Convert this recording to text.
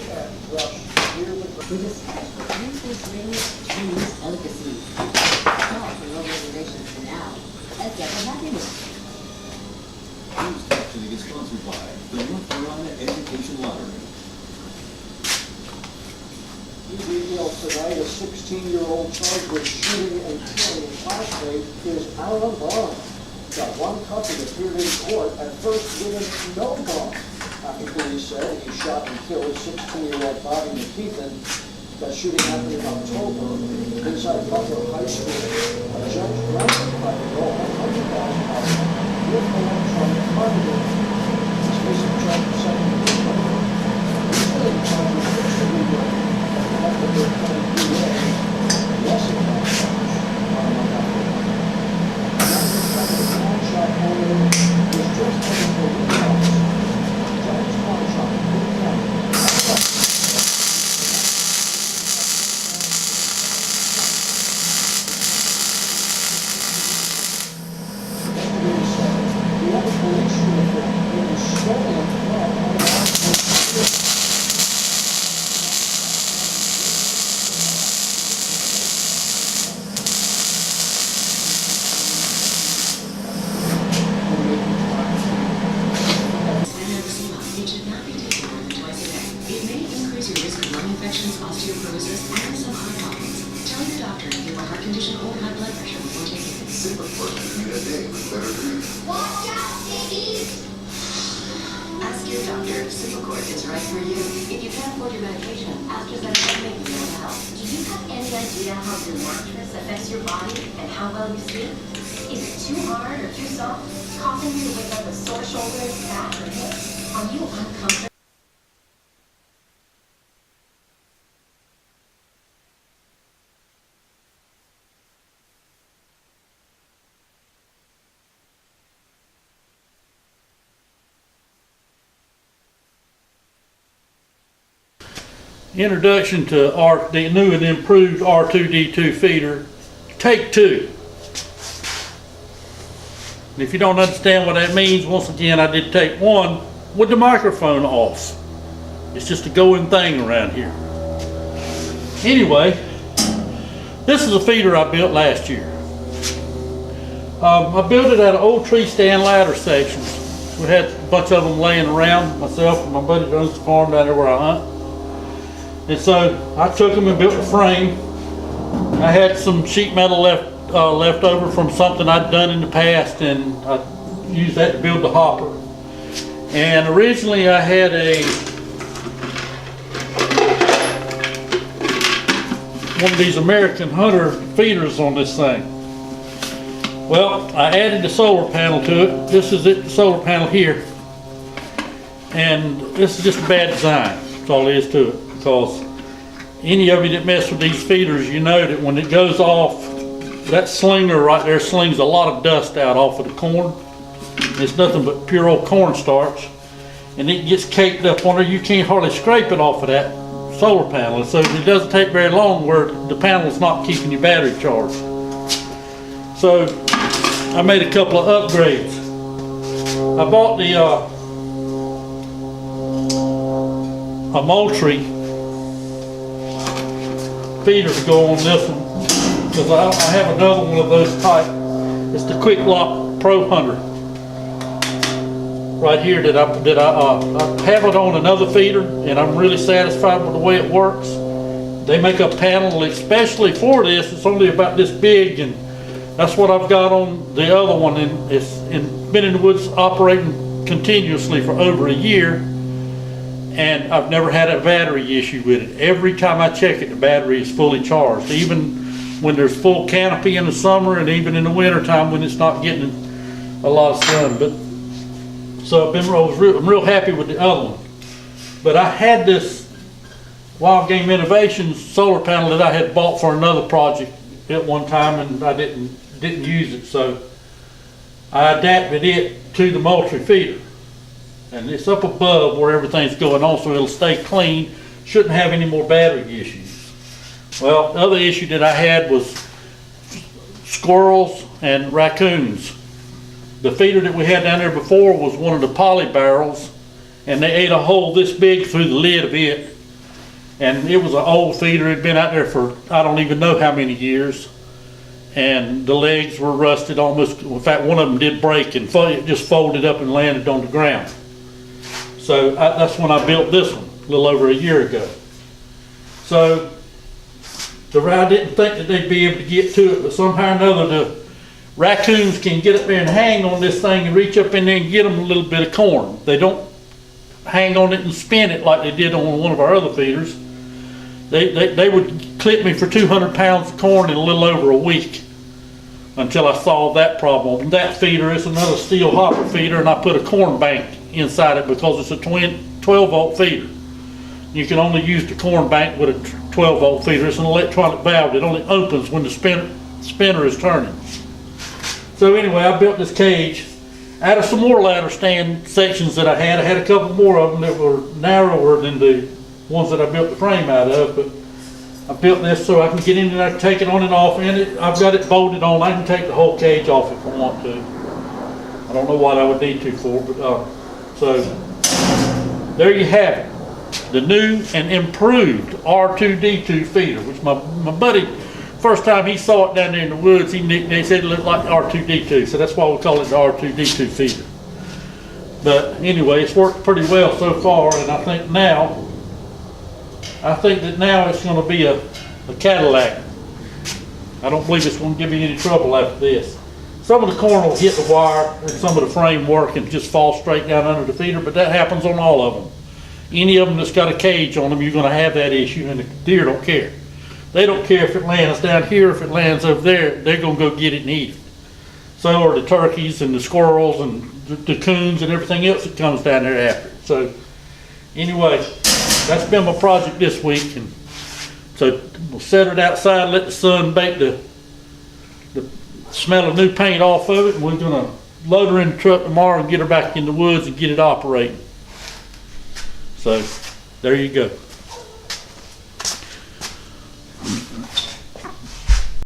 and brush clear the ground. With a special Princess Rainier Chinese delicacy. Small for low reservations for now. Let's get them back in it. News captioning is sponsored by the North Carolina Education Lottery. We detailed tonight a 16-year-old charged with shooting and killing a classmate is out on bond. Got one couple appeared in court, at first given no bond. After police said he shot and killed 16-year-old Bobby McKeithen. That shooting happened in October inside Butler High School. A judge granted private law $100,000 with electronic monitoring. This case of charge of second degree. He's still charged with first degree murder. After their county DA, yes, it was charged. Pawn shop owner was just looking for recourse. Jones Pawn Shop in Cook County. The other police uniform was stolen from osteoporosis, and some heart problems. Tell your doctor if you have a heart condition or high blood pressure before taking it. Sip of protein a day with better food. Watch out, babies! Ask your doctor if Simplicort is right for you. If you can't afford your medication, AstraZeneca may be able to help. Do you have any idea how your mattress affects your body and how well you sleep? Is it too hard or too soft, causing you to wake up with sore shoulders, back, or hips? Are you uncomfortable? Introduction to the new and improved R2D2 feeder, take two. And if you don't understand what that means, once again, I did take one with the microphone off. It's just a going thing around here. Anyway, this is a feeder I built last year. I built it out of old tree stand ladder sections. We had a bunch of them laying around, myself and my buddy that owns the farm down there where I hunt. And so I took them and built a frame. I had some sheet metal left over from something I'd done in the past, and I used that to build the hopper. And originally I had one of these American Hunter feeders on this thing. Well, I added the solar panel to it. This is it, the solar panel here. And this is just a bad design. That's all there is to it. Because any of you that mess with these feeders, you know that when it goes off, that slinger right there slings a lot of dust out off of the corn. It's nothing but pure old cornstarch, and it gets caked up on there. You can't hardly scrape it off of that solar panel, so it doesn't take very long where the panel is not keeping your battery charged. So I made a couple of upgrades. I bought the a Moultrie feeder to go on this one, because I have another one of those type. It's the Quick Lock Pro Hunter right here that I have it on another feeder, and I'm really satisfied with the way it works. They make a panel especially for this. It's only about this big, and that's what I've got on the other one, and it's been in the woods operating continuously for over a year. And I've never had a battery issue with it. Every time I check it, the battery is fully charged. Even when there's full canopy in the summer, and even in the winter time when it's not getting a lot of sun. But so I'm real happy with the other one. But I had this Wild Game Innovations solar panel that I had bought for another project at one time, and I didn't use it. So I adapted it to the Moultrie feeder. And it's up above where everything's going on, so it'll stay clean. Shouldn't have any more battery issues. Well, the other issue that I had was squirrels and raccoons. The feeder that we had down there before was one of the poly barrels, and they ate a hole this big through the lid of it. And it was an old feeder, it'd been out there for I don't even know how many years. And the legs were rusted almost, in fact one of them did break and it just folded up and landed on the ground. So that's when I built this one, a little over a year ago. So I didn't think that they'd be able to get to it, but somehow or another the raccoons can get up there and hang on this thing and reach up in there and get them a little bit of corn. They don't hang on it and spin it like they did on one of our other feeders. They would clip me for 200 pounds of corn in a little over a week until I solved that problem. That feeder is another steel hopper feeder, and I put a corn bank inside it because it's a 12-volt feeder. You can only use the corn bank with a 12-volt feeder. It's an electronic valve. It only opens when the spinner is turning. So anyway, I built this cage out of some more ladder stand sections that I had. I had a couple more of them that were narrower than the ones that I built the frame out of, but I built this so I can get in there, take it on and off, and I've got it bolted on. I can take the whole cage off if I want to. I don't know what I would need to for, but so there you have it. The new and improved R2D2 feeder, which my buddy, first time he saw it down there in the woods, he said it looked like R2D2, so that's why we call it the R2D2 feeder. But anyway, it's worked pretty well so far, and I think that now it's going to be a Cadillac. I don't believe it's going to give me any trouble after this. Some of the corn will hit the wire and some of the framework and just fall straight down under the feeder, but that happens on all of them. Any of them that's got a cage on them, you're going to have that issue, and the deer don't care. They don't care if it lands down here, if it lands over there, they're going to go get it and eat it. So are the turkeys and the squirrels and the coons and everything else that comes down there after it. So anyway, that's been my project this week, and so we'll set it outside, let the sun bake the smell of new paint off of it, and we're going to load her in the truck tomorrow and get her back in the woods and get it operating. So there you go.